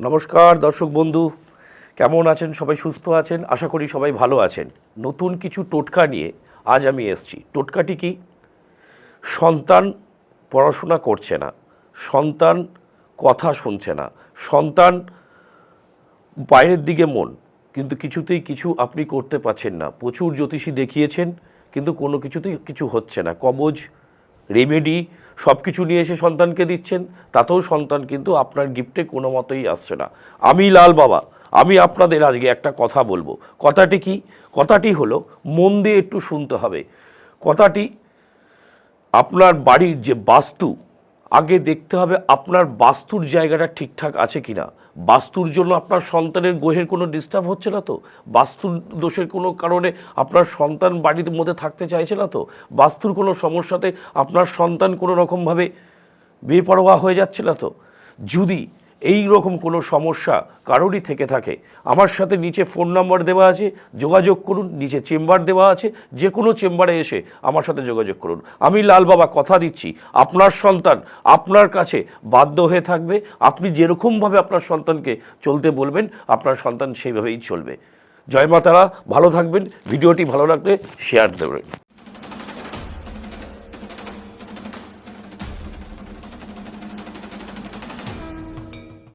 নমস্কার দর্শক বন্ধু, কেমন আছেন? সবাই সুস্থ আছেন? আশা করি সবাই ভালো আছেন। নতুন কিছু টোটকা নিয়ে আজ আমি এসেছি। টোটকাটি কি? সন্তান পড়াশোনা করছে না, সন্তান কথা শুনছে না, সন্তান বাইরের দিকে মন, কিন্তু কিছুতেই কিছু আপনি করতে পারছেন না। প্রচুর জ্যোতিষী দেখিয়েছেন, কিন্তু কোনো কিছুতেই কিছু হচ্ছে না। কবজ, রেমেডি সব কিছু নিয়ে এসে সন্তানকে দিচ্ছেন, তাতেও সন্তান কিন্তু আপনার গিফটে কোনো মতেই আসছে না। আমি লাল বাবা, আমি আপনাদের আজকে একটা কথা বলবো। কথাটি কি? কথাটি হলো, মন দিয়ে একটু শুনতে হবে। কথাটি, আপনার বাড়ির যে বাস্তু, আগে দেখতে হবে আপনার বাস্তুর জায়গাটা ঠিকঠাক আছে কিনা। বাস্তুর জন্য আপনার সন্তানের গ্রহের কোনো ডিস্টার্ব হচ্ছে না তো? বাস্তুর দোষের কোনো কারণে আপনার সন্তান বাড়ির মধ্যে থাকতে চাইছে না তো? বাস্তুর কোনো সমস্যাতে আপনার সন্তান কোনো রকমভাবে বেপরোয়া হয়ে যাচ্ছে না তো? যদি এই রকম কোনো সমস্যা কারোরই থেকে থাকে, আমার সাথে নিচে ফোন নাম্বার দেওয়া আছে, যোগাযোগ করুন। নিচে চেম্বার দেওয়া আছে, যে কোনো চেম্বারে এসে আমার সাথে যোগাযোগ করুন। আমি লাল বাবা কথা দিচ্ছি, আপনার সন্তান আপনার কাছে বাধ্য হয়ে থাকবে। আপনি যেরকমভাবে আপনার সন্তানকে চলতে বলবেন, আপনার সন্তান সেইভাবেই চলবে। জয় মা তারা, ভালো থাকবেন। ভিডিওটি ভালো লাগলে শেয়ার দেবেন।